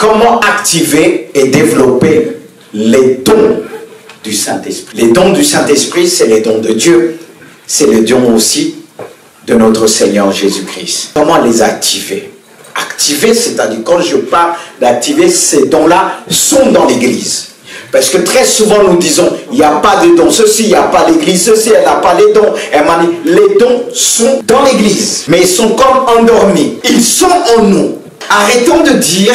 comment activer et développer les dons du Saint-Esprit. Les dons du Saint-Esprit, c'est les dons de Dieu. C'est les dons aussi de notre Seigneur Jésus-Christ. Comment les activer? Activer, c'est-à-dire quand je parle d'activer, ces dons-là sont dans l'Église. Parce que très souvent nous disons, il n'y a pas de dons, ceci, il n'y a pas l'Église, ceci, elle n'a pas les dons. Elle m'a dit, les dons sont dans l'Église, mais ils sont comme endormis. Ils sont en nous. Arrêtons de dire,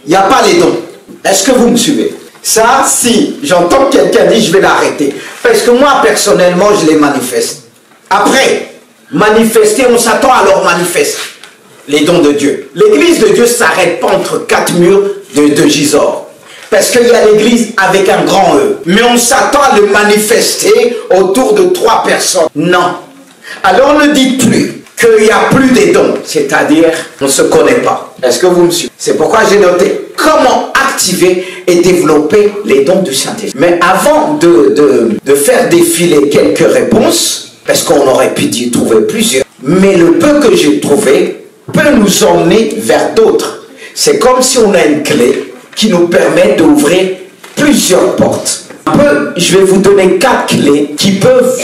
il n'y a pas les dons. Est-ce que vous me suivez? Ça, si j'entends quelqu'un dire, je vais l'arrêter. Parce que moi, personnellement, je les manifeste. Après, manifester, on s'attend à leur manifester les dons de Dieu. L'église de Dieu ne s'arrête pas entre quatre murs de Gisors. Parce qu'il y a l'église avec un grand E. Mais on s'attend à le manifester autour de 3 personnes. Non. Alors ne dites plus qu'il n'y a plus des dons. C'est-à-dire, on ne se connaît pas. Est-ce que vous me suivez? C'est pourquoi j'ai noté comment activer et développer les dons du Saint-Esprit. Mais avant de faire défiler quelques réponses, parce qu'on aurait pu y trouver plusieurs, mais le peu que j'ai trouvé peut nous emmener vers d'autres. C'est comme si on a une clé qui nous permet d'ouvrir plusieurs portes. Je vais vous donner 4 clés qui peuvent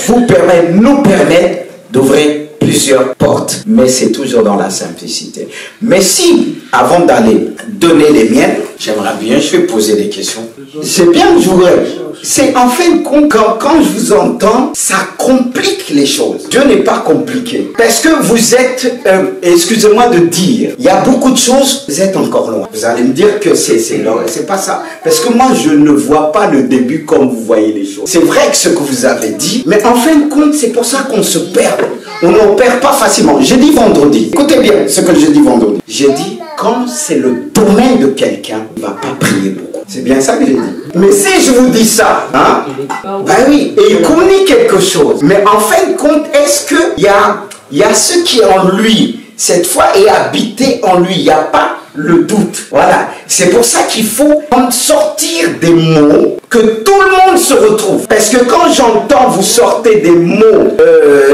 nous permettre d'ouvrir plusieurs portes. Mais c'est toujours dans la simplicité. Mais si, avant d'aller donner les miennes, j'aimerais bien, je vais poser des questions. C'est bien que je voudrais. C'est en fin de compte, quand je vous entends, ça complique les choses. Dieu n'est pas compliqué. Parce que vous êtes, excusez-moi de dire, il y a beaucoup de choses, vous êtes encore loin. Vous allez me dire que c'est pas ça. Parce que moi, je ne vois pas le début comme vous voyez les choses. C'est vrai que ce que vous avez dit, mais en fin de compte, c'est pour ça qu'on se perd. On ne perd pas facilement. J'ai dit vendredi. Écoutez bien ce que j'ai dit vendredi. J'ai dit, quand c'est le domaine de quelqu'un, il ne va pas prier beaucoup. C'est bien ça que j'ai dit. Mais si je vous dis ça, hein, ben oui, et il communique quelque chose. Mais en fin de compte, est-ce qu'il y a ce qui est en lui, cette foi est habité en lui. Il n'y a pas le doute. Voilà. C'est pour ça qu'il faut sortir des mots que tout le monde se retrouve. Parce que quand j'entends vous sortez des mots,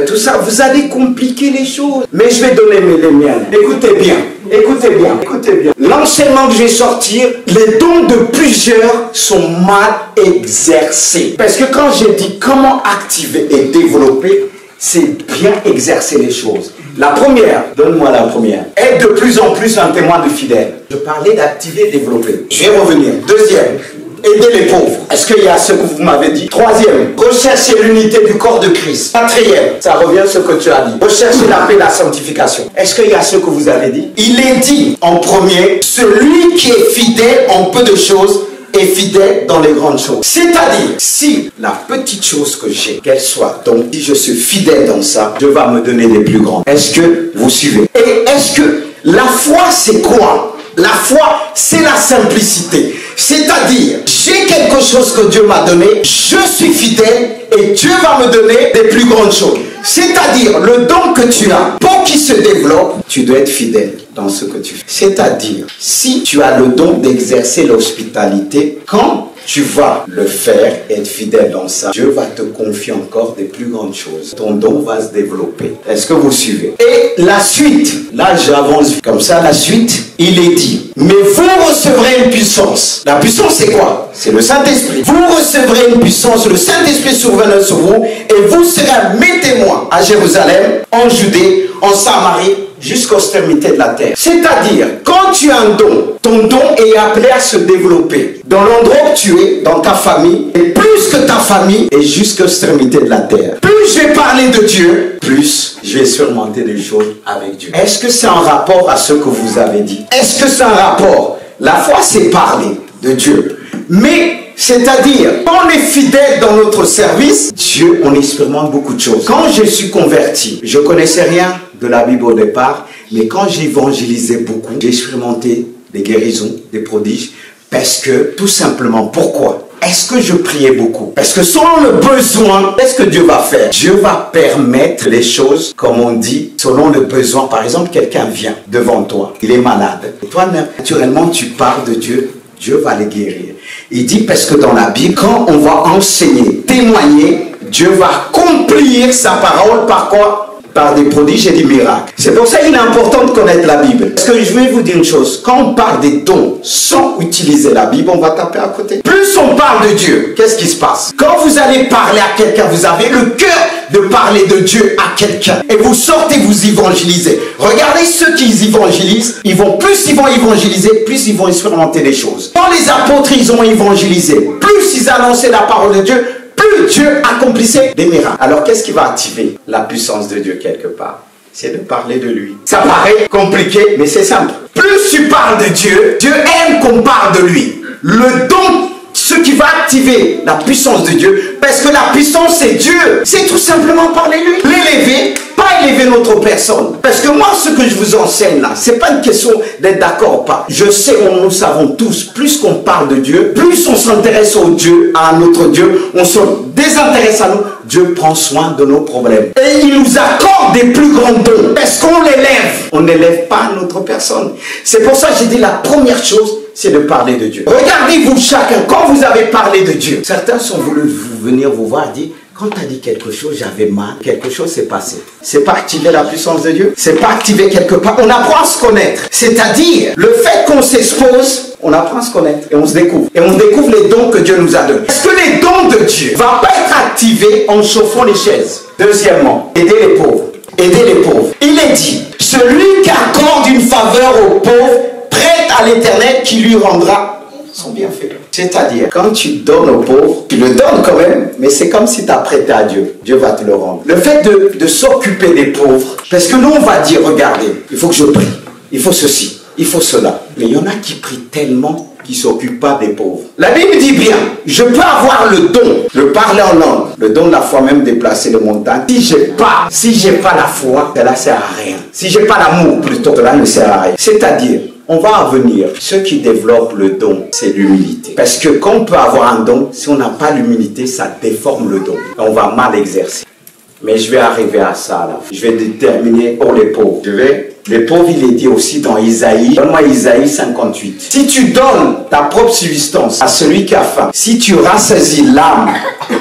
tout ça, vous allez compliquer les choses. Mais je vais donner les miennes. Écoutez bien. Écoutez bien. Écoutez bien. L'enseignement que je vais sortir, les dons de plusieurs sont mal exercés. Parce que quand j'ai dit comment activer et développer, c'est bien exercer les choses. La première, donne-moi la première, être de plus en plus un témoin de fidèle. Je parlais d'activer et développer. Je vais revenir. Deuxième, aider les pauvres. Est-ce qu'il y a ce que vous m'avez dit? Troisième, rechercher l'unité du corps de Christ. Quatrième, ça revient à ce que tu as dit. Rechercher la paix et la sanctification. Est-ce qu'il y a ce que vous avez dit? Il est dit en premier, celui qui est fidèle en peu de choses est fidèle dans les grandes choses. C'est-à-dire, si la petite chose que j'ai, qu'elle soit, donc si je suis fidèle dans ça, Dieu va me donner les plus grands. Est-ce que vous suivez? Et est-ce que la foi, c'est quoi? La foi, c'est la simplicité. C'est-à-dire, j'ai quelque chose que Dieu m'a donné, je suis fidèle et Dieu va me donner des plus grandes choses. C'est-à-dire, le don que tu as, pour qu'il se développe, tu dois être fidèle dans ce que tu fais. C'est-à-dire, si tu as le don d'exercer l'hospitalité, quand tu vas le faire, être fidèle dans ça, Dieu va te confier encore des plus grandes choses. Ton don va se développer. Est-ce que vous suivez? Et la suite, là j'avance comme ça, la suite, il est dit, mais vous recevrez une puissance. La puissance c'est quoi? C'est le Saint-Esprit. Vous recevrez une puissance, le Saint-Esprit surviendra sur vous, et vous serez mes témoins à Jérusalem, en Judée, en Samarie, jusqu'aux extrémités de la terre. C'est-à-dire, quand tu as un don, ton don est appelé à se développer. Dans l'endroit où tu es, dans ta famille, et plus que ta famille, et jusqu'aux extrémités de la terre. Plus je vais parler de Dieu, plus je vais surmonter des choses avec Dieu. Est-ce que c'est en rapport à ce que vous avez dit? Est-ce que c'est un rapport? La foi, c'est parler de Dieu. Mais c'est-à-dire, quand on est fidèle dans notre service, Dieu, on expérimente beaucoup de choses. Quand je suis converti, je ne connaissais rien de la Bible au départ, mais quand j'ai évangélisé beaucoup, j'ai expérimenté des guérisons, des prodiges, parce que, tout simplement, pourquoi? Est-ce que je priais beaucoup? Parce que selon le besoin, qu'est-ce que Dieu va faire? Dieu va permettre les choses, comme on dit, selon le besoin. Par exemple, quelqu'un vient devant toi, il est malade. Et toi, naturellement, tu parles de Dieu, Dieu va le guérir. Il dit, parce que dans la Bible, quand on va enseigner, témoigner, Dieu va accomplir sa parole par quoi? par des prodiges et des miracles. C'est pour ça qu'il est important de connaître la Bible. Parce que je vais vous dire une chose, quand on parle des dons sans utiliser la Bible, on va taper à côté. Plus on parle de Dieu, qu'est-ce qui se passe? Quand vous allez parler à quelqu'un, vous avez le cœur de parler de Dieu à quelqu'un. Et vous sortez, vous évangélisez. Regardez ceux qui évangélisent, plus ils vont évangéliser, plus ils vont expérimenter des choses. Quand les apôtres, ils ont évangélisé, plus ils annonçaient la parole de Dieu, plus Dieu accomplissait des miracles. Alors qu'est-ce qui va activer la puissance de Dieu quelque part? C'est de parler de lui. Ça paraît compliqué, mais c'est simple. Plus tu parles de Dieu, Dieu aime qu'on parle de lui. Le don, ce qui va activer la puissance de Dieu, parce que la puissance c'est Dieu, c'est tout simplement parler de lui. L'élever, pas élever notre personne. Parce que moi, ce que je vous enseigne là, c'est pas une question d'être d'accord ou pas. Je sais, nous savons tous, plus qu'on parle de Dieu, plus on s'intéresse au Dieu, à notre Dieu, on se désintéresse à nous, Dieu prend soin de nos problèmes. Et il nous accorde des plus grands dons. Parce qu'on l'élève. On n'élève pas notre personne. C'est pour ça que j'ai dit la première chose, c'est de parler de Dieu. Regardez-vous chacun, quand vous avez parlé de Dieu, certains sont voulu venir vous voir et dire, quand tu as dit quelque chose, j'avais mal, quelque chose s'est passé. C'est pas activer la puissance de Dieu, c'est pas activer quelque part. On apprend à se connaître. C'est-à-dire, le fait qu'on s'expose, on apprend à se connaître et on se découvre. Et on découvre les dons que Dieu nous a donnés. Est-ce que les dons de Dieu ne vont pas être activés en chauffant les chaises? Deuxièmement, aider les pauvres. Aider les pauvres. Il est dit, celui qui accorde une faveur aux pauvres, prête à l'Éternel qui lui rendra son bienfait. C'est-à-dire, quand tu donnes aux pauvres, tu le donnes quand même, mais c'est comme si tu as prêté à Dieu. Dieu va te le rendre. Le fait de s'occuper des pauvres, parce que nous on va dire, regardez, il faut que je prie, il faut ceci, il faut cela. Mais il y en a qui prient tellement qui ne s'occupent pas des pauvres. La Bible dit bien, je peux avoir le don de parler en langue, le don de la foi, même déplacer les montagnes. Si j'ai pas la foi, cela ne sert à rien. Si j'ai pas l'amour, plutôt, cela ne sert à rien. C'est-à-dire, on va revenir. Ceux qui développent le don, c'est l'humilité. Parce que quand on peut avoir un don, si on n'a pas l'humilité, ça déforme le don. On va mal exercer. Mais je vais arriver à ça là. Je vais déterminer pour les pauvres. Les pauvres, il est dit aussi dans Isaïe. Donne-moi Isaïe 58. Si tu donnes ta propre subsistance à celui qui a faim, si tu rassaisis l'âme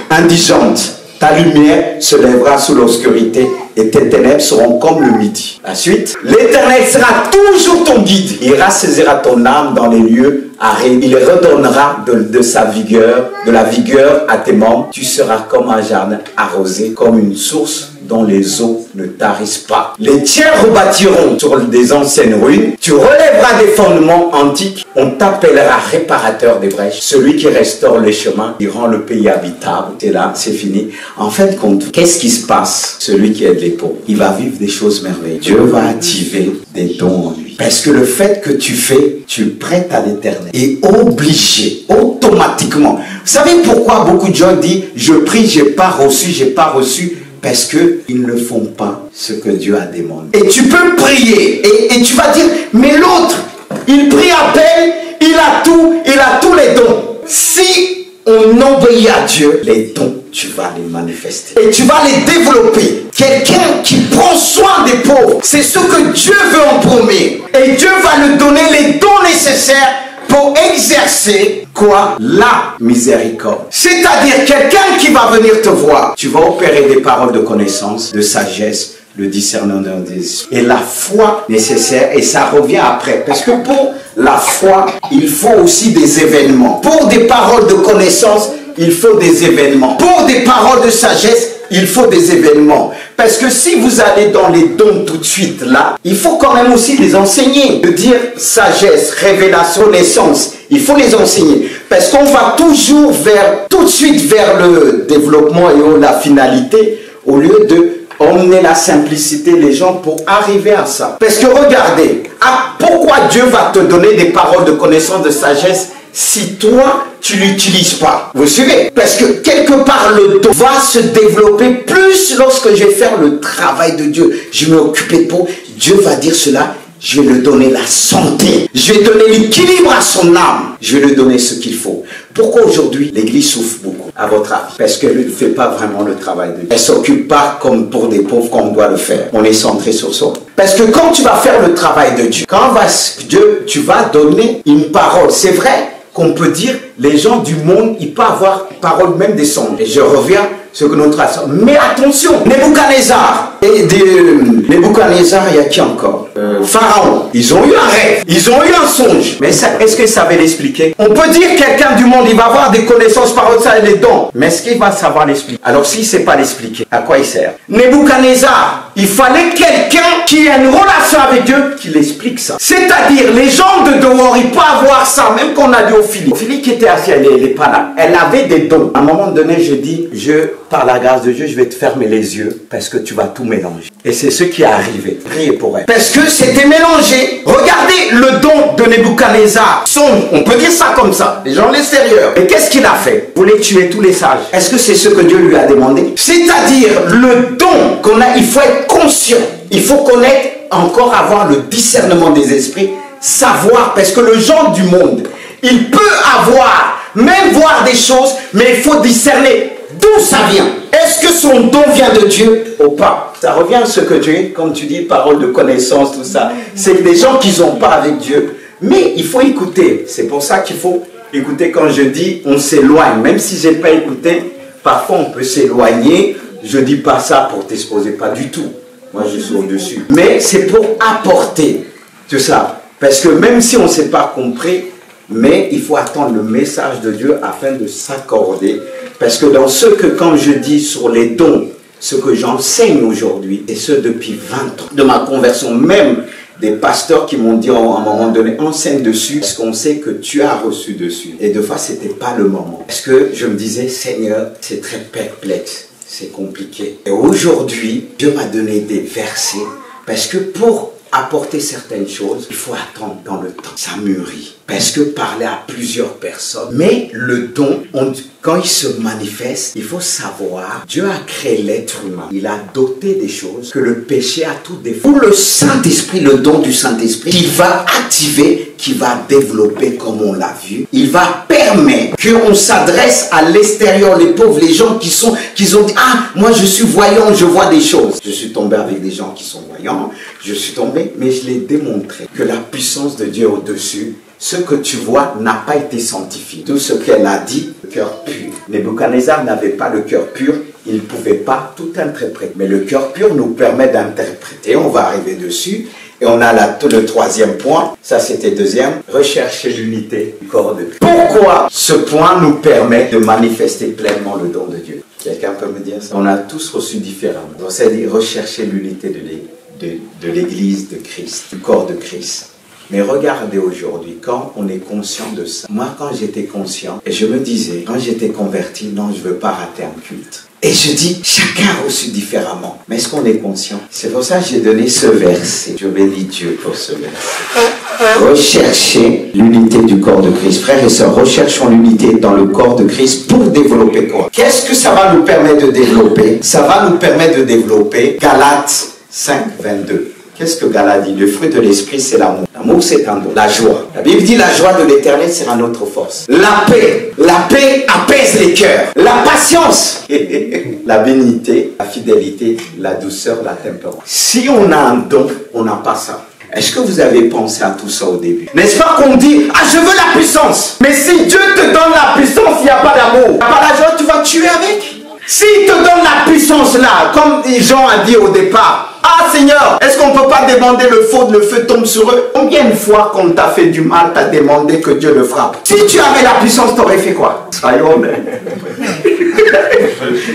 indigente, ta lumière se lèvera sous l'obscurité et tes ténèbres seront comme le midi. La suite, l'Éternel sera toujours ton guide. Il rassaisira ton âme dans les lieux arides. Il redonnera de sa vigueur, de la vigueur à tes membres. Tu seras comme un jardin arrosé, comme une source dont les eaux ne tarissent pas. Les tiens rebâtiront sur des anciennes ruines. Tu relèveras des fondements antiques. On t'appellera réparateur des brèches. Celui qui restaure les chemins, qui rend le pays habitable. C'est là, c'est fini. En fin de compte, qu'est-ce qui se passe? Celui qui aide les pauvres, il va vivre des choses merveilleuses. Dieu va activer des dons en lui. Parce que le fait que tu fais, tu prêtes à l'Éternel. Et obligé, automatiquement. Vous savez pourquoi beaucoup de gens disent, je prie, j'ai pas reçu. Parce qu'ils ne font pas ce que Dieu a demandé. Et tu peux prier. Et tu vas dire, mais l'autre, il prie à peine, il a tous les dons. Si on obéit à Dieu, les dons, tu vas les manifester. Et tu vas les développer. Quelqu'un qui prend soin des pauvres, c'est ce que Dieu veut en premier. Et Dieu va lui donner les dons nécessaires pour exercer quoi? La miséricorde. C'est-à-dire quelqu'un qui va venir te voir. Tu vas opérer des paroles de connaissance, de sagesse, le discernement des esprits. Et la foi nécessaire, et ça revient après. Parce que pour la foi, il faut aussi des événements. Pour des paroles de connaissance, il faut des événements. Pour des paroles de sagesse, il faut des événements. Parce que si vous allez dans les dons tout de suite là, il faut quand même aussi les enseigner. De dire sagesse, révélation, naissance, il faut les enseigner. Parce qu'on va toujours tout de suite vers le développement et la finalité, au lieu de emmener la simplicité les gens pour arriver à ça. Parce que regardez, pourquoi Dieu va te donner des paroles de connaissance, de sagesse, si toi, tu ne l'utilises pas. Vous suivez? Parce que quelque part, le don va se développer plus lorsque je vais faire le travail de Dieu. Je vais m'occuper de pauvres. Dieu va dire cela. Je vais lui donner la santé. Je vais donner l'équilibre à son âme. Je vais lui donner ce qu'il faut. Pourquoi aujourd'hui l'Église souffre beaucoup, à votre avis? Parce qu'elle ne fait pas vraiment le travail de Dieu. Elle ne s'occupe pas comme pour des pauvres comme on doit le faire. On est centré sur soi. Parce que quand tu vas faire le travail de Dieu, tu vas donner une parole. C'est vrai qu'on peut dire, les gens du monde, ils peuvent avoir parole même des songes. Et je reviens ce que notre race. Mais attention, Nebuchadnezzar, Nebuchadnezzar, il y a qui encore Pharaon, ils ont eu un rêve, ils ont eu un songe. Mais est-ce qu'ils savaient l'expliquer? On peut dire quelqu'un du monde, il va avoir des connaissances par ça et les dons. Mais est-ce qu'il va savoir l'expliquer? Alors s'il ne sait pas l'expliquer, à quoi il sert? Nebuchadnezzar, il fallait quelqu'un qui ait une relation avec Dieu qui l'explique ça. C'est-à-dire, les gens de dehors, ils peuvent avoir ça, même qu'on a dit Ophélie qui était assise, elle n'est pas là. Elle avait des dons. À un moment donné, je dis, par la grâce de Dieu, je vais te fermer les yeux parce que tu vas tout mélanger. Et c'est ce qui est arrivé. Priez pour elle. Parce que c'était mélangé. Regardez le don de Nebuchadnezzar. On peut dire ça comme ça. Les gens de l'extérieur. Et qu'est-ce qu'il a fait? Il voulait tuer tous les sages. Est-ce que c'est ce que Dieu lui a demandé? C'est-à-dire, le don qu'on a, il faut être conscient. Il faut connaître, encore avoir le discernement des esprits. Savoir, parce que le genre du monde, il peut avoir, même voir des choses, mais il faut discerner d'où ça vient. Est-ce que son don vient de Dieu ou pas? Ça revient à ce que Dieu est, comme tu dis, parole de connaissance, tout ça. C'est des gens qui n'ont pas avec Dieu. Mais il faut écouter. C'est pour ça qu'il faut écouter quand je dis on s'éloigne. Même si je n'ai pas écouté, parfois on peut s'éloigner. Je ne dis pas ça pour t'exposer, pas du tout. Moi je suis au-dessus. Mais c'est pour apporter tout ça. Parce que même si on ne s'est pas compris, mais il faut attendre le message de Dieu afin de s'accorder. Parce que dans ce que, quand je dis sur les dons, ce que j'enseigne aujourd'hui, et ce depuis 20 ans, de ma conversion, même des pasteurs qui m'ont dit à un moment donné, enseigne dessus, parce qu'on sait que tu as reçu dessus. Et de fois, ce n'était pas le moment. Parce que je me disais, Seigneur, c'est très perplexe, c'est compliqué. Et aujourd'hui, Dieu m'a donné des versets, parce que pour apporter certaines choses, il faut attendre dans le temps. Ça mûrit. Parce que parler à plusieurs personnes. Mais le don, quand il se manifeste, il faut savoir, Dieu a créé l'être humain. Il a doté des choses que le péché a tout défait. Pour le Saint-Esprit, le don du Saint-Esprit, qui va activer, qui va développer comme on l'a vu. Il va permettre qu'on s'adresse à l'extérieur, les pauvres, les gens qui ont dit, ah, moi je suis voyant, je vois des choses. Je suis tombé avec des gens qui sont voyants. Je suis tombé, mais je l'ai démontré que la puissance de Dieu est au-dessus. Ce que tu vois n'a pas été sanctifié. Tout ce qu'elle a dit, le cœur pur. Nebuchadnezzar n'avait pas le cœur pur, il ne pouvait pas tout interpréter. Mais le cœur pur nous permet d'interpréter, on va arriver dessus. Et on a le troisième point, ça c'était deuxième, rechercher l'unité du corps de Christ. Pourquoi ce point nous permet de manifester pleinement le don de Dieu? Quelqu'un peut me dire ça? On a tous reçu différemment. Donc c'est-à-dire rechercher l'unité de l'Église de Christ, du corps de Christ. Mais regardez aujourd'hui, quand on est conscient de ça. Moi, quand j'étais conscient, et je me disais, quand j'étais converti, non, je ne veux pas rater un culte. Et je dis, chacun a reçu différemment. Mais est-ce qu'on est conscient? C'est pour ça que j'ai donné ce verset. Je bénis Dieu pour ce verset. Recherchez l'unité du corps de Christ. Frères et sœurs, recherchons l'unité dans le corps de Christ pour développer quoi? Qu'est-ce que ça va nous permettre de développer? Ça va nous permettre de développer Galates 5, 22. Qu'est-ce que Galate dit? Le fruit de l'esprit, c'est l'amour. L'amour, c'est un don. La joie. La Bible dit la joie de l'éternel sera notre force. La paix. La paix apaise les cœurs. La patience. La bénignité, la fidélité, la douceur, la tempérance. Si on a un don, on n'a pas ça. Est-ce que vous avez pensé à tout ça au début? N'est-ce pas qu'on dit, ah, je veux la puissance. Mais si Dieu te donne la puissance, il n'y a pas d'amour. Il n'y a pas la joie, tu vas tuer avec. S'il te donne la puissance là, comme Jean a dit au départ, ah Seigneur, est-ce qu'on ne peut pas demander le feu tombe sur eux? Combien de fois qu'on t'a fait du mal, t'as demandé que Dieu le frappe? Si tu avais la puissance, t'aurais fait quoi? Soyons honnêtes.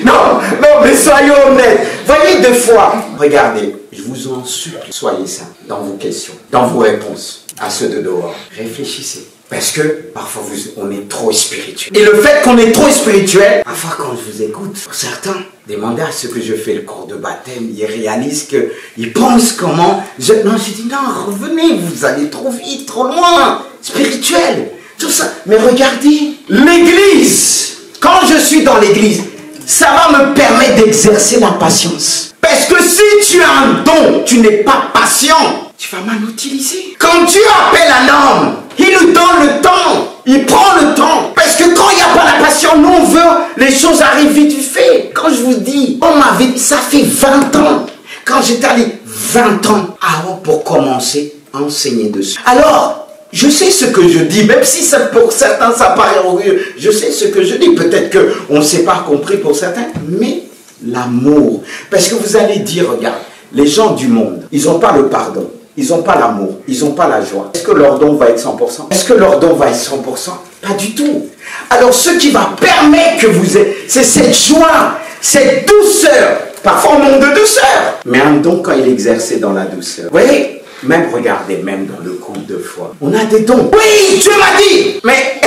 non, mais soyons honnêtes. Voyez deux fois. Regardez, je vous en supplie, soyez simples dans vos questions, dans vos réponses à ceux de dehors. Réfléchissez. Parce que parfois on est trop spirituel. Et le fait qu'on est trop spirituel, parfois quand je vous écoute, pour certains, demandez à ceux que je fais le cours de baptême, ils réalisent qu'ils pensent comment. Je dis non, revenez, vous allez trop vite, trop loin, spirituel, tout ça. Mais regardez, l'église, quand je suis dans l'église, ça va me permettre d'exercer la patience. Parce que si tu as un don, tu n'es pas patient, tu vas mal l'utiliser. Quand Dieu appelle un homme, il nous donne le temps. Il prend le temps. Parce que quand il n'y a pas la patience, nous on veut, les choses arrivent vite fait. Quand je vous dis, on m'avait dit, ça fait 20 ans. Quand j'étais allé 20 ans avant pour commencer à enseigner dessus. Alors, Je sais ce que je dis, même si ça, pour certains ça paraît orgueilleux. Je sais ce que je dis. Peut-être qu'on ne s'est pas compris pour certains, mais l'amour. Parce que vous allez dire, regarde, les gens du monde, ils n'ont pas le pardon, ils n'ont pas l'amour, ils n'ont pas la joie. Est-ce que leur don va être 100%? Est-ce que leur don va être 100%? Pas du tout. Alors ce qui va permettre que vous ayez, c'est cette joie, cette douceur. Parfois on manque de douceur. Mais un don quand il est exercé dans la douceur. Vous voyez? Même, regardez, même dans le couple de foi, on a des dons. Oui, Dieu m'a dit. Mais,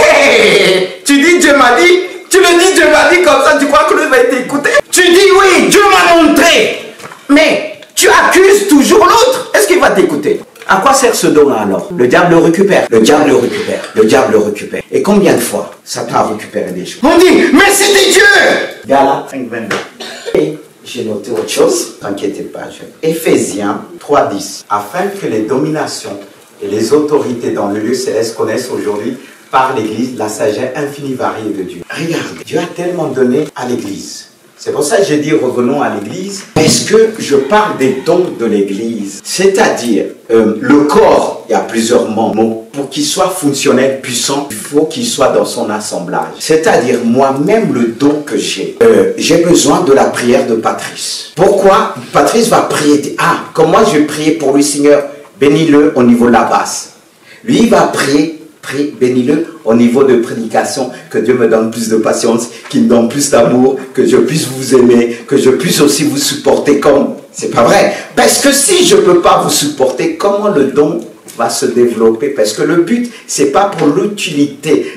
tu dis Dieu m'a dit. Tu le dis Dieu m'a dit comme ça, tu crois que lui va t'écouter? Tu dis oui, Dieu m'a montré. Mais, tu accuses toujours l'autre. Est-ce qu'il va t'écouter? À quoi sert ce don alors? Le diable le récupère. Le diable le récupère. Le diable le récupère. Et combien de fois Satan a récupéré des choses? On dit, mais c'était Dieu. Galates 5:22. Et j'ai noté autre chose, t'inquiétez pas. Éphésiens 3:10. Afin que les dominations et les autorités dans le lieu céleste connaissent aujourd'hui par l'Église la sagesse infinie variée de Dieu. Regarde, Dieu a tellement donné à l'Église. C'est pour ça que j'ai dit revenons à l'Église, parce que je parle des dons de l'Église. C'est-à-dire, le corps, il y a plusieurs membres. Pour qu'il soit fonctionnel, puissant, il faut qu'il soit dans son assemblage. C'est-à-dire, moi-même, le don que j'ai besoin de la prière de Patrice. Pourquoi? Patrice va prier. Ah, comme moi je vais prier pour lui, Seigneur, bénis-le au niveau de la basse. Lui, il va prier. Bénis-le au niveau de prédication, que Dieu me donne plus de patience, qu'il me donne plus d'amour, que je puisse vous aimer, que je puisse aussi vous supporter comme... C'est pas vrai. Parce que si je ne peux pas vous supporter, comment le don va se développer? Parce que le but, c'est pas pour l'utilité,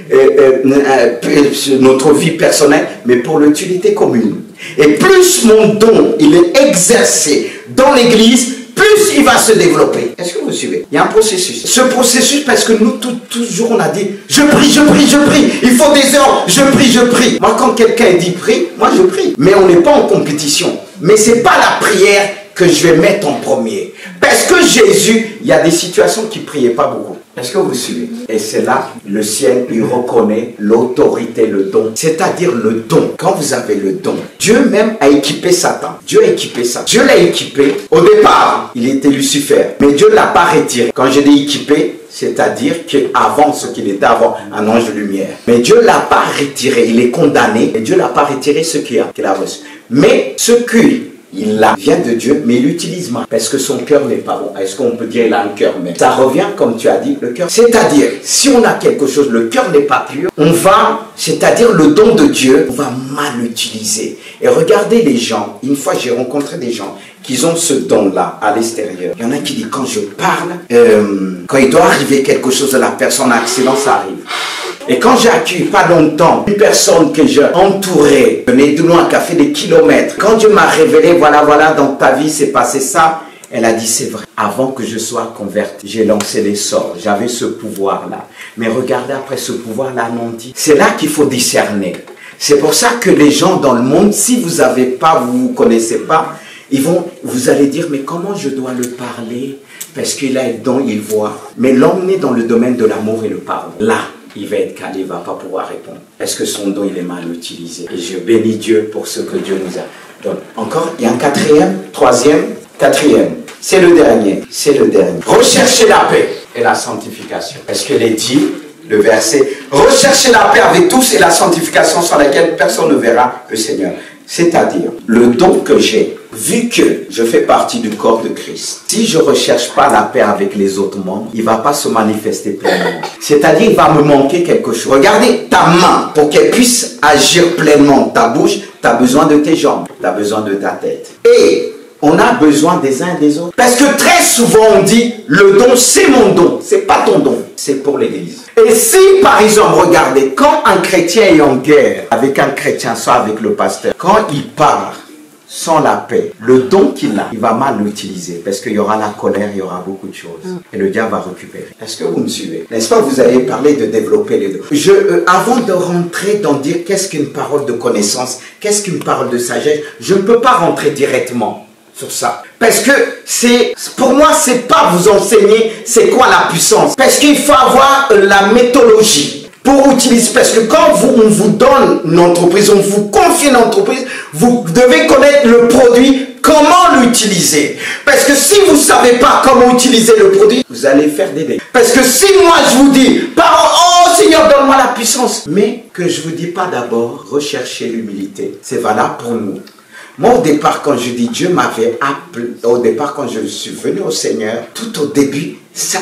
notre vie personnelle, mais pour l'utilité commune. Et plus mon don, il est exercé dans l'église, plus il va se développer. Est-ce que vous suivez? Il y a un processus. Ce processus, parce que nous, toujours, on a dit, je prie, je prie, je prie. Il faut des heures, je prie, je prie. Moi, quand quelqu'un dit prie, moi, je prie. Mais on n'est pas en compétition. Mais ce n'est pas la prière que je vais mettre en premier. Parce que Jésus, il y a des situations qui ne priaient pas beaucoup. Est-ce que vous suivez? Et c'est là, le ciel, il reconnaît l'autorité, le don. C'est-à-dire le don. Quand vous avez le don, Dieu même a équipé Satan. Dieu a équipé Satan. Dieu l'a équipé. Au départ, il était Lucifer. Mais Dieu ne l'a pas retiré. Quand je dis équipé, c'est-à-dire qu'avant ce qu'il était avant, un ange de lumière. Mais Dieu ne l'a pas retiré. Il est condamné. Et Dieu ne l'a pas retiré ce qu'il a reçu. Mais ce qu'il a vient de Dieu, mais il l'utilise mal. Parce que son cœur n'est pas bon. Est-ce qu'on peut dire qu'il a un cœur même? Ça revient, comme tu as dit, le cœur. C'est-à-dire, si on a quelque chose, le cœur n'est pas pur, on va, c'est-à-dire le don de Dieu, on va mal l'utiliser. Et regardez les gens. Une fois, j'ai rencontré des gens qui ont ce don-là à l'extérieur. Il y en a qui disent, quand je parle, quand il doit arriver quelque chose de la personne, un accident, ça arrive. Et quand j'ai accueilli pas longtemps une personne que j'ai entourée, venait de loin, qui a fait des kilomètres, quand Dieu m'a révélé, voilà, dans ta vie, c'est passé ça, elle a dit, c'est vrai. Avant que je sois convertie, j'ai lancé les sorts, j'avais ce pouvoir-là. Mais regardez, après ce pouvoir-là, non dit. C'est là qu'il faut discerner. C'est pour ça que les gens dans le monde, si vous n'avez pas, vous ne connaissez pas, vous allez dire, mais comment je dois le parler? Parce qu'il a le don, il voit. Mais l'emmener dans le domaine de l'amour et le pardon, là, il va être calé, il ne va pas pouvoir répondre. Est-ce que son don, il est mal utilisé? Et je bénis Dieu pour ce que Dieu nous a donné. Encore, il y a un quatrième, troisième, quatrième. C'est le dernier, c'est le dernier. Recherchez la paix et la sanctification. Est-ce qu'elle est dit, le verset, recherchez la paix avec tous et la sanctification sans laquelle personne ne verra le Seigneur. C'est-à-dire, le don que j'ai, vu que je fais partie du corps de Christ, si je ne recherche pas la paix avec les autres membres, il ne va pas se manifester pleinement. C'est-à-dire, il va me manquer quelque chose. Regardez ta main, pour qu'elle puisse agir pleinement. Ta bouche, tu as besoin de tes jambes, tu as besoin de ta tête. Et on a besoin des uns et des autres. Parce que très souvent, on dit, le don, c'est mon don. Ce n'est pas ton don, c'est pour l'Église. Et si, par exemple, regardez, quand un chrétien est en guerre avec un chrétien, soit avec le pasteur, quand il part sans la paix, le don qu'il a, il va mal l'utiliser. Parce qu'il y aura la colère, il y aura beaucoup de choses. Et le diable va récupérer. Est-ce que vous me suivez? N'est-ce pas, vous avez parlé de développer les dons. Avant de rentrer dans dire qu'est-ce qu'une parole de connaissance, qu'est-ce qu'une parole de sagesse, je ne peux pas rentrer directement sur ça. Parce que pour moi, c'est pas vous enseigner c'est quoi la puissance. Parce qu'il faut avoir la méthodologie. pour utiliser, parce que quand on vous donne une entreprise, on vous confie une entreprise, vous devez connaître le produit, comment l'utiliser. Parce que si vous ne savez pas comment utiliser le produit, vous allez faire des dégâts. Parce que si moi je vous dis, oh Seigneur, donne-moi la puissance, mais que je ne vous dis pas d'abord, recherchez l'humilité. C'est valable pour nous. Moi, au départ, quand je dis Dieu m'avait appelé, au départ, quand je suis venu au Seigneur, tout au début, ça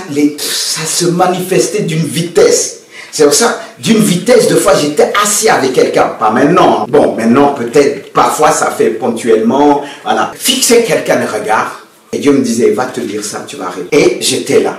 se manifestait d'une vitesse. C'est pour ça, d'une vitesse, de fois, j'étais assis avec quelqu'un. Pas maintenant. Bon, maintenant, peut-être, parfois, ça fait ponctuellement. Voilà. Fixer quelqu'un le regard. Et Dieu me disait, va te dire ça, tu vas répondre. Et j'étais là.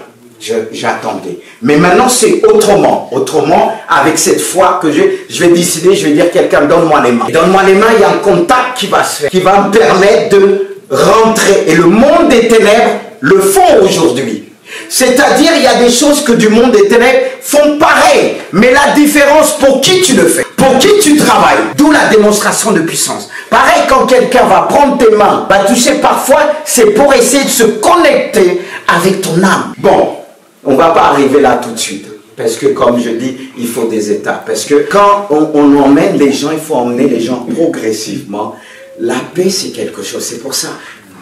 J'attendais. Mais maintenant, c'est autrement. Autrement, avec cette foi que je vais décider, je vais dire quelqu'un, donne-moi les mains. Donne-moi les mains, il y a un contact qui va se faire, qui va me permettre de rentrer. Et le monde des ténèbres le font aujourd'hui. C'est-à-dire, il y a des choses que du monde des ténèbres font pareil. Mais la différence, pour qui tu le fais, pour qui tu travailles, d'où la démonstration de puissance. Pareil, quand quelqu'un va prendre tes mains, tu sais, parfois, c'est pour essayer de se connecter avec ton âme. Bon, on ne va pas arriver là tout de suite. Parce que, comme je dis, il faut des étapes. Parce que quand on emmène les gens, il faut emmener les gens progressivement. La paix, c'est quelque chose. C'est pour ça,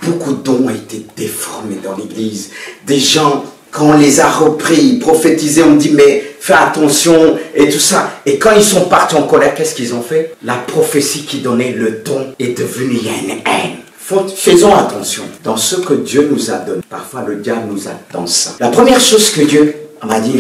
beaucoup de dons ont été déformés dans l'église. Des gens, quand on les a repris, prophétisés, on dit, mais fais attention et tout ça. Et quand ils sont partis en colère, qu'est-ce qu'ils ont fait? La prophétie qui donnait le don est devenue une haine. Faisons attention dans ce que Dieu nous a donné. Parfois, le diable nous a dans ça. La première chose que Dieu m'a dit,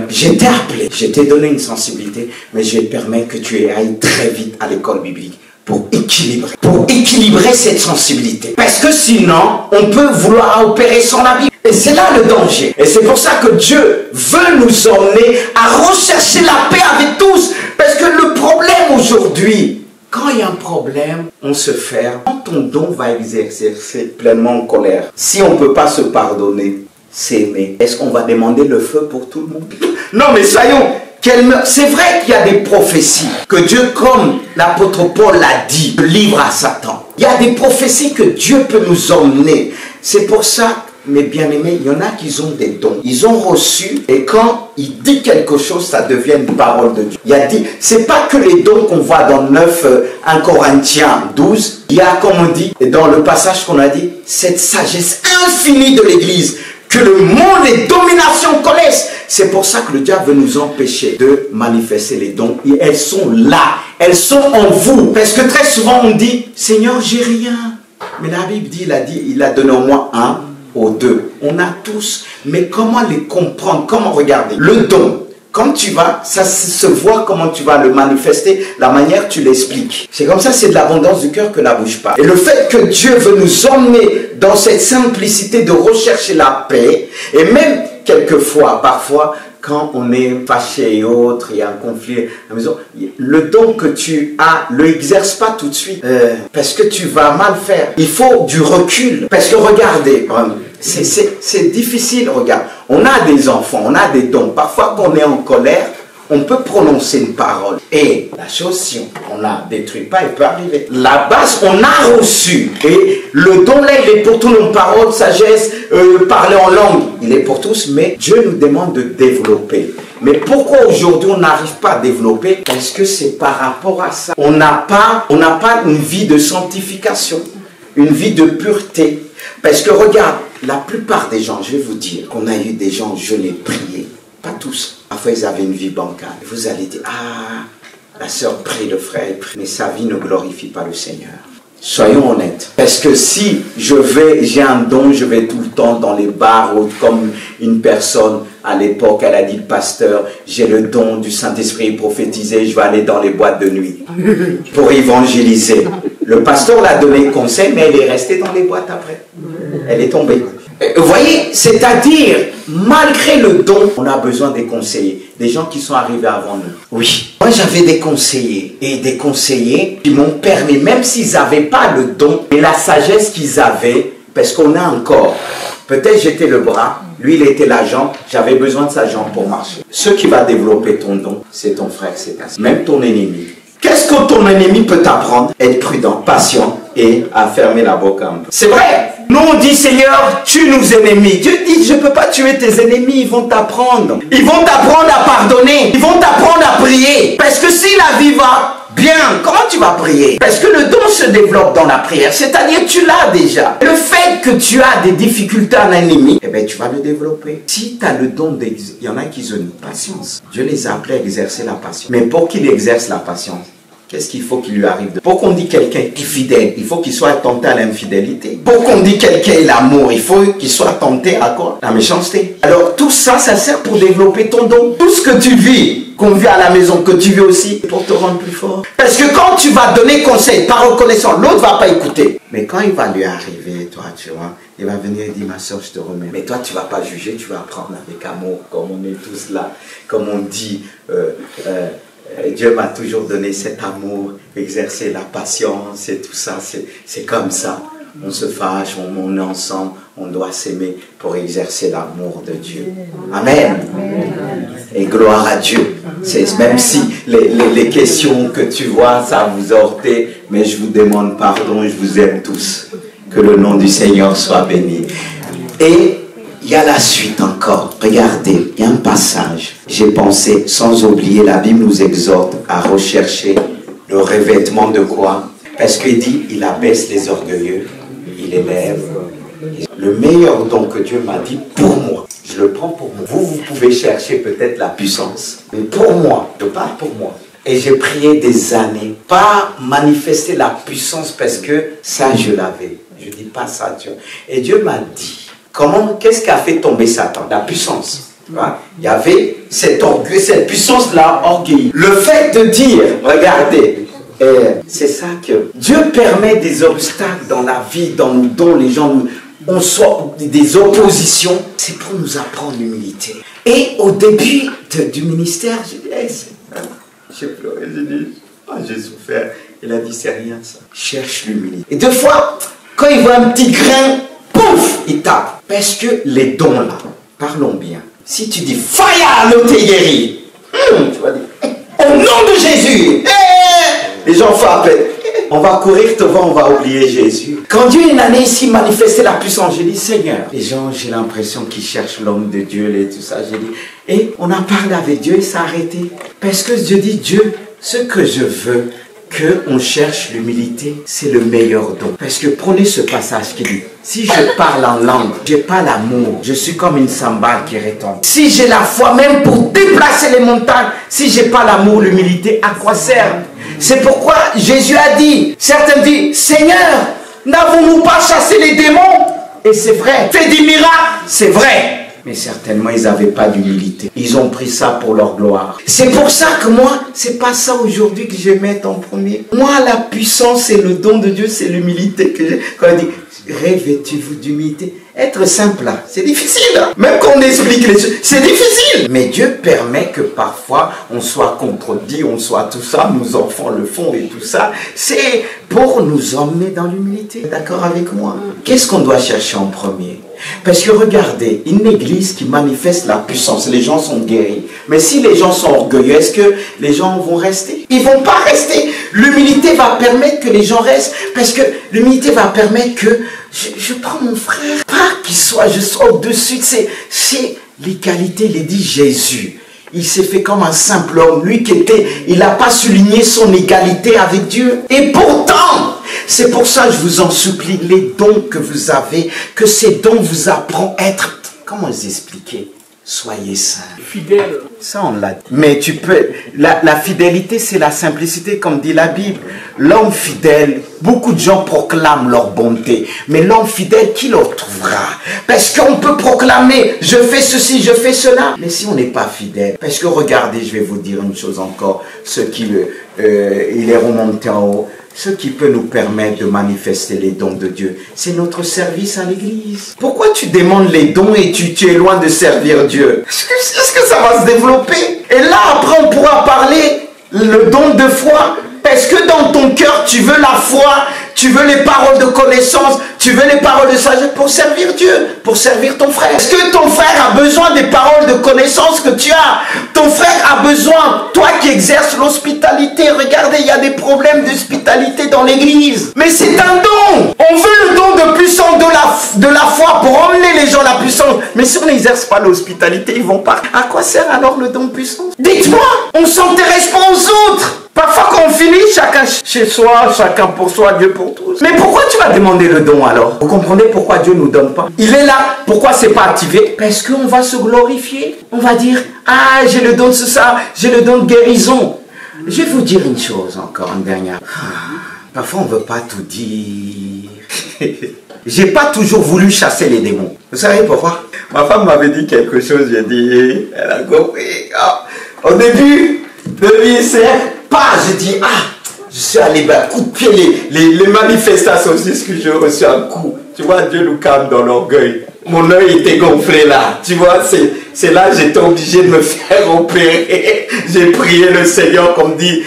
je t'ai appelé, je t'ai donné une sensibilité, mais je vais te permettre que tu ailles très vite à l'école biblique pour équilibrer cette sensibilité. Parce que sinon, on peut vouloir opérer sans la Bible. Et c'est là le danger. Et c'est pour ça que Dieu veut nous emmener à rechercher la paix avec tous. Parce que le problème aujourd'hui, quand il y a un problème, on se ferme. Quand ton don va exercer pleinement en colère, si on ne peut pas se pardonner, c'est aimer. Est-ce qu'on va demander le feu pour tout le monde? Non, mais soyons... C'est vrai qu'il y a des prophéties que Dieu, comme l'apôtre Paul l'a dit, livre à Satan. Il y a des prophéties que Dieu peut nous emmener. C'est pour ça, mes bien-aimés, il y en a qui ont des dons. Ils ont reçu et quand il dit quelque chose, ça devient une parole de Dieu. Il a dit, c'est pas que les dons qu'on voit dans 1 Corinthiens 12. Il y a, comme on dit, dans le passage qu'on a dit, cette sagesse infinie de l'Église que le monde et domination connaissent. C'est pour ça que le diable veut nous empêcher de manifester les dons. Et elles sont là. Elles sont en vous. Parce que très souvent on dit, Seigneur, j'ai rien. Mais la Bible dit, il a donné au moins 1 ou 2. On a tous. Mais comment les comprendre? Comment regarder? Le don. Quand tu vas, ça se voit comment tu vas le manifester, la manière tu l'expliques. C'est comme ça, c'est de l'abondance du cœur que la bouche parle. Et le fait que Dieu veut nous emmener dans cette simplicité de rechercher la paix, et même quelquefois, parfois, quand on est fâché et autres, il y a un conflit à la maison, le don que tu as, ne l'exerce pas tout de suite, parce que tu vas mal faire. Il faut du recul, parce que regardez, c'est difficile, regarde. On a des enfants, on a des dons. Parfois, quand on est en colère, on peut prononcer une parole. Et la chose, si on ne la détruit pas, elle peut arriver. La base, on a reçu. Et le don là, il est pour tous nos paroles, sagesse, parler en langue. Il est pour tous, mais Dieu nous demande de développer. Mais pourquoi aujourd'hui on n'arrive pas à développer? Parce que c'est par rapport à ça. On n'a pas une vie de sanctification, une vie de pureté. Parce que regarde, la plupart des gens, je vais vous dire, qu'on a eu des gens, je les priais, pas tous. Parfois ils avaient une vie bancale. Vous allez dire, ah, la sœur prie, le frère prie, mais sa vie ne glorifie pas le Seigneur. Soyons honnêtes. Parce que si j'ai un don, je vais tout le temps dans les bars, comme une personne à l'époque, elle a dit, pasteur, j'ai le don du Saint-Esprit prophétisé, je vais aller dans les boîtes de nuit pour évangéliser. Le pasteur l'a donné conseil, mais elle est restée dans les boîtes après. Elle est tombée. Vous voyez, c'est-à-dire, malgré le don, on a besoin des conseillers, des gens qui sont arrivés avant nous. Oui. Moi, j'avais des conseillers, et des conseillers qui m'ont permis, même s'ils n'avaient pas le don, mais la sagesse qu'ils avaient, parce qu'on a un corps. Peut-être j'étais le bras, lui il était la jambe, j'avais besoin de sa jambe pour marcher. Ce qui va développer ton don, c'est ton frère, c'est ta sœur, même ton ennemi. Qu'est-ce que ton ennemi peut t'apprendre? Être prudent, patient et à fermer la boca un peu. C'est vrai. Nous on dit, Seigneur, tue nos ennemis. Dieu dit, je ne peux pas tuer tes ennemis, ils vont t'apprendre. Ils vont t'apprendre à pardonner. Ils vont t'apprendre vas prier. Parce que le don se développe dans la prière. C'est-à-dire tu l'as déjà. Le fait que tu as des difficultés en ennemi, eh bien tu vas le développer. Si tu as le don d'exercer, il y en a qui ont une patience. Dieu les a appelés à exercer la patience. Mais pour qu'il exerce la patience, qu'est-ce qu'il faut qu'il lui arrive? Pour qu'on dise quelqu'un est fidèle, il faut qu'il soit tenté à l'infidélité. Pour qu'on dise quelqu'un est l'amour, il faut qu'il soit tenté à quoi? La méchanceté. Alors tout ça, ça sert pour développer ton don. Tout ce que tu vis, qu'on vit à la maison, que tu vis aussi, pour te rendre plus fort. Parce que quand tu vas donner conseil par reconnaissance, l'autre ne va pas écouter. Mais quand il va lui arriver, toi, tu vois, il va venir et dire, ma soeur, je te remets. Mais toi, tu ne vas pas juger, tu vas apprendre avec amour, comme on est tous là, comme on dit, Dieu m'a toujours donné cet amour, exercer la patience et tout ça, c'est comme ça. On se fâche, on est ensemble, on doit s'aimer pour exercer l'amour de Dieu. Amen. Et gloire à Dieu. Même si les questions que tu vois, ça vous a heurté, mais je vous demande pardon, je vous aime tous. Que le nom du Seigneur soit béni. Et il y a la suite encore. Regardez, il y a un passage. J'ai pensé, sans oublier, la Bible nous exhorte à rechercher le revêtement de quoi? Parce qu'il dit, il abaisse les orgueilleux, il élève. Le meilleur don que Dieu m'a dit pour moi, je le prends pour moi. Vous pouvez chercher peut-être la puissance, mais pour moi, je parle pour moi. Et j'ai prié des années, pas manifester la puissance parce que ça, je l'avais. Je dis pas ça, Dieu. Et Dieu m'a dit, qu'est-ce qui a fait tomber Satan? La puissance. Il y avait cet orgueil, cette puissance-là, orgueil. Le fait de dire, regardez, c'est ça que Dieu permet des obstacles dans la vie, dont les gens on soit des oppositions, c'est pour nous apprendre l'humilité. Et au début du ministère, j'ai dit, j'ai pleuré, j'ai dit, j'ai souffert. Il a dit, c'est rien ça. Cherche l'humilité. Et deux fois, quand il voit un petit grain, pouf, il tape. Parce que les dons là, parlons bien. Si tu dis, fire, l'autre est guéri. Tu vas dire, au nom de Jésus. Les gens font appel. On va courir devant, on va oublier Jésus. Quand Dieu une année ici manifestait la puissance, j'ai dit, Seigneur, les gens, j'ai l'impression qu'ils cherchent l'homme de Dieu et tout ça. J'ai dit, et on a parlé avec Dieu et ça a arrêté. Parce que Dieu dit, Dieu, ce que je veux, qu'on cherche l'humilité, c'est le meilleur don. Parce que prenez ce passage qui dit, si je parle en langue, je n'ai pas l'amour, je suis comme une cymbale qui retombe. Si j'ai la foi même pour déplacer les montagnes, si je n'ai pas l'amour, l'humilité, à quoi sert? C'est pourquoi Jésus a dit, certains disent, Seigneur, n'avons-nous pas chassé les démons? Et c'est vrai. Fait des miracles, c'est vrai. Mais certainement, ils n'avaient pas d'humilité. Ils ont pris ça pour leur gloire. C'est pour ça que moi, c'est pas ça aujourd'hui que je vais mettre en premier. Moi, la puissance et le don de Dieu, c'est l'humilité que j'ai. Quand il dit, revêtez-vous d'humilité. Être simple là, c'est difficile. Hein? Même qu'on explique les choses, c'est difficile. Mais Dieu permet que parfois, on soit contredit, on soit tout ça, nos enfants le font et tout ça. C'est pour nous emmener dans l'humilité. D'accord avec moi? Qu'est-ce qu'on doit chercher en premier? Parce que regardez, une église qui manifeste la puissance, les gens sont guéris. Mais si les gens sont orgueilleux, est-ce que les gens vont rester? Ils ne vont pas rester. L'humilité va permettre que les gens restent. Parce que l'humilité va permettre que je prends mon frère. Pas qu'il soit, je sois au-dessus. C'est l'égalité, il est dit Jésus. Il s'est fait comme un simple homme. Lui qui était, il n'a pas souligné son égalité avec Dieu. Et pourtant, c'est pour ça que je vous en supplie, les dons que vous avez, que ces dons vous apprennent à être, comment vous expliquer? Soyez saints. Fidèle. Ça, on l'a dit. Mais tu peux, la fidélité, c'est la simplicité, comme dit la Bible. L'homme fidèle, beaucoup de gens proclament leur bonté. Mais l'homme fidèle, qui le trouvera? Parce qu'on peut proclamer, je fais ceci, je fais cela. Mais si on n'est pas fidèle, parce que regardez, je vais vous dire une chose encore, ce qui, il est remonté en haut. Ce qui peut nous permettre de manifester les dons de Dieu, c'est notre service à l'église. Pourquoi tu demandes les dons et tu es loin de servir Dieu? Est-ce que ça va se développer? Et là, après, on pourra parler le don de foi. Parce que dans ton cœur, tu veux la foi, tu veux les paroles de connaissance, tu veux les paroles de sagesse pour servir Dieu, pour servir ton frère. Est-ce que ton frère a besoin des paroles de connaissance que tu as? Ton frère a besoin, toi qui exerces l'hospitalité, regardez, il y a des problèmes d'hospitalité dans l'église. Mais c'est un don. On veut le don de puissance de la foi pour emmener les gens à la puissance. Mais si on n'exerce pas l'hospitalité, ils vont pas. À quoi sert alors le don de puissance? Dites-moi, on ne s'intéresse pas aux autres. Parfois, quand on finit chacun chez soi, chacun pour soi, Dieu pour tous. Mais pourquoi tu vas demander le don alors? Vous comprenez pourquoi Dieu ne nous donne pas? Il est là. Pourquoi c'est pas activé? Parce qu'on va se glorifier. On va dire, ah, j'ai le don de ça, j'ai le don de guérison. Je vais vous dire une chose encore, une dernière. Parfois, on ne veut pas tout dire. J'ai pas toujours voulu chasser les démons. Vous savez pourquoi? Ma femme m'avait dit quelque chose, j'ai dit, elle a compris. Au début, c'est pas, j'ai dit, je suis allé coup de pied, les manifestations, c'est ce que j'ai reçu un coup. Tu vois, Dieu nous calme dans l'orgueil. Mon œil était gonflé là. Tu vois, c'est là que j'étais obligé de me faire opérer. J'ai prié le Seigneur, comme dit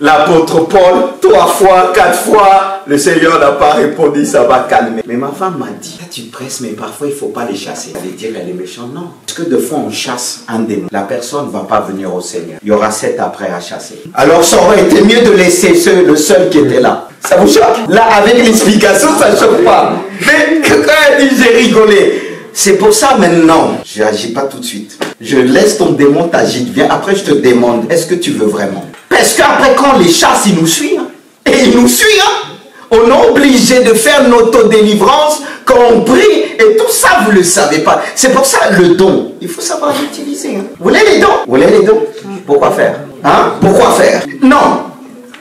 l'apôtre Paul, 3 fois, 4 fois. Le Seigneur n'a pas répondu, ça va calmer. Mais ma femme m'a dit, tu presses, mais parfois il ne faut pas les chasser. Elle dire, elle est méchante. Non. Parce que de fois on chasse un démon, la personne ne va pas venir au Seigneur. Il y aura 7 après à chasser. Alors ça aurait été mieux de laisser le seul qui était là. Ça vous choque? Là, avec l'explication, ça ne choque pas. Mais quand elle dit, j'ai rigolé. C'est pour ça maintenant, je n'agis pas tout de suite. Je laisse ton démon t'agir. Viens, après je te demande, est-ce que tu veux vraiment? Parce qu'après quand on les chasse, ils nous suivent. Et ils nous suivent. On est obligé de faire notre délivrance quand on prie. Et tout ça, vous ne le savez pas. C'est pour ça, le don, il faut savoir l'utiliser. Vous voulez les dons? Vous voulez les dons? Pourquoi faire? Hein? Pourquoi faire? Non.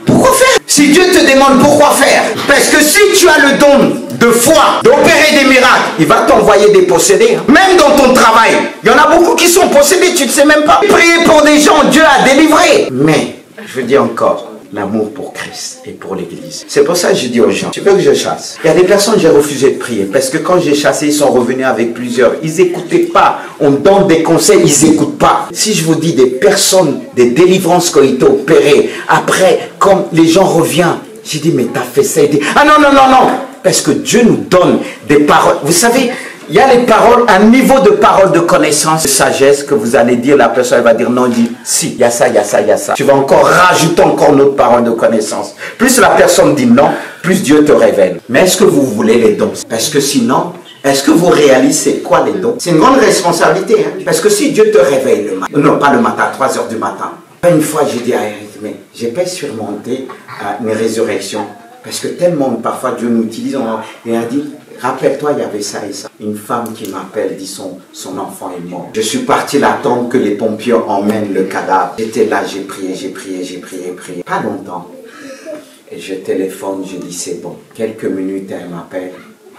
Pourquoi faire? Si Dieu te demande pourquoi faire, parce que si tu as le don de foi, d'opérer des miracles, il va t'envoyer des possédés. Même dans ton travail, il y en a beaucoup qui sont possédés, tu ne sais même pas. Prier pour des gens, Dieu a délivré. Mais, je dis encore, l'amour pour Christ et pour l'Église. C'est pour ça que je dis aux gens, tu veux que je chasse? Il y a des personnes, j'ai refusé de prier, parce que quand j'ai chassé, ils sont revenus avec plusieurs. Ils n'écoutaient pas. On donne des conseils, ils n'écoutent pas. Si je vous dis des personnes, des délivrances qui ont été opérées, après, comme les gens reviennent, j'ai dit, mais t'as fait ça. Il dit, ah non, non, non, non. Parce que Dieu nous donne des paroles. Vous savez, il y a les paroles, un niveau de parole de connaissance, de sagesse que vous allez dire, la personne elle va dire non, dit si, il y a ça, il y a ça, il y a ça. Tu vas encore rajouter encore notre parole de connaissance. Plus la personne dit non, plus Dieu te révèle. Mais est-ce que vous voulez les dons? Parce que sinon, est-ce que vous réalisez quoi les dons? C'est une grande responsabilité. Hein? Parce que si Dieu te réveille le matin, non pas le matin, à 3 h du matin. Une fois j'ai dit à Eric, mais j'ai pas surmonté une résurrection. Parce que tellement parfois Dieu nous utilise, et a dit, rappelle-toi, il y avait ça et ça. Une femme qui m'appelle, dit son enfant est mort. Je suis parti l'attendre que les pompiers emmènent le cadavre. J'étais là, j'ai prié, j'ai prié, j'ai prié, prié. Pas longtemps. Et je téléphone, je dis c'est bon. Quelques minutes, elle m'appelle.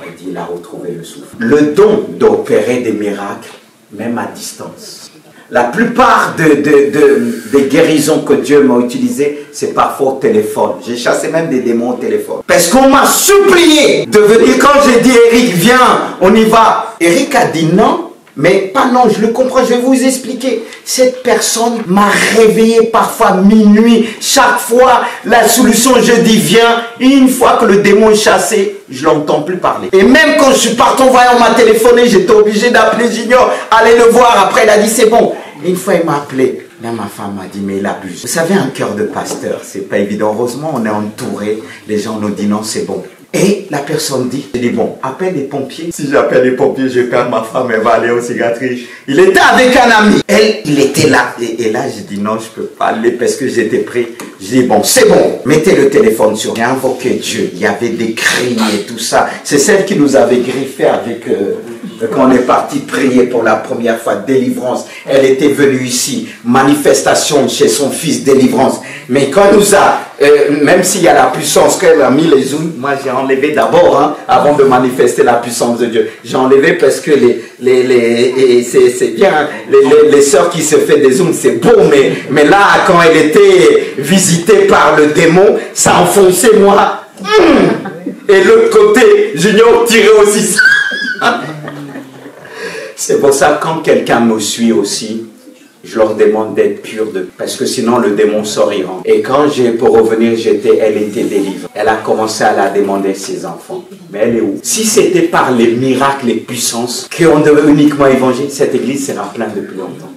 Elle dit, il a retrouvé le souffle. Le don d'opérer des miracles, même à distance. La plupart des guérisons que Dieu m'a utilisées, c'est parfois au téléphone. J'ai chassé même des démons au téléphone. Parce qu'on m'a supplié de venir. Quand j'ai dit, Eric, viens, on y va. Eric a dit non. Mais pas non, je le comprends, je vais vous expliquer. Cette personne m'a réveillé parfois minuit. Chaque fois, la solution, je dis viens. Et une fois que le démon est chassé, je ne l'entends plus parler. Et même quand je suis parti, on m'a téléphoné, j'étais obligé d'appeler Junior, aller le voir. Après, il a dit c'est bon. Une fois, il m'a appelé. Là, ma femme m'a dit, mais il abuse. Vous savez, un cœur de pasteur, c'est pas évident. Heureusement, on est entouré. Les gens nous disent non, c'est bon. Et la personne dit, je dis bon, appelle les pompiers. Si j'appelle les pompiers, je perds ma femme, elle va aller au cicatrices. Il était avec un ami. Elle, il était là. Et là, je dis non, je peux pas aller parce que j'étais pris. Je dis bon, c'est bon. Mettez le téléphone sur. J'ai invoqué Dieu. Il y avait des cris et tout ça. C'est celle qui nous avait griffé avec... quand on est parti prier pour la première fois, délivrance. Elle était venue ici. Manifestation chez son fils, délivrance. Mais quand elle nous a... même s'il y a la puissance qu'elle a mis les zooms, moi j'ai enlevé d'abord, hein, avant de manifester la puissance de Dieu. J'ai enlevé parce que c'est bien, hein, les sœurs qui se fait des zooms, c'est beau, mais là, quand elle était visitée par le démon, ça enfonçait moi. Et l'autre côté, Junior tirait aussi ça. C'est pour ça que quand quelqu'un me suit aussi, je leur demande d'être purs, parce que sinon le démon sort, il rentre. Et quand pour revenir, elle était délivrée. Elle a commencé à la demander ses enfants. Mais elle est où? Si c'était par les miracles, les puissances, qu'on devait uniquement évangéliser, cette église sera pleine depuis longtemps.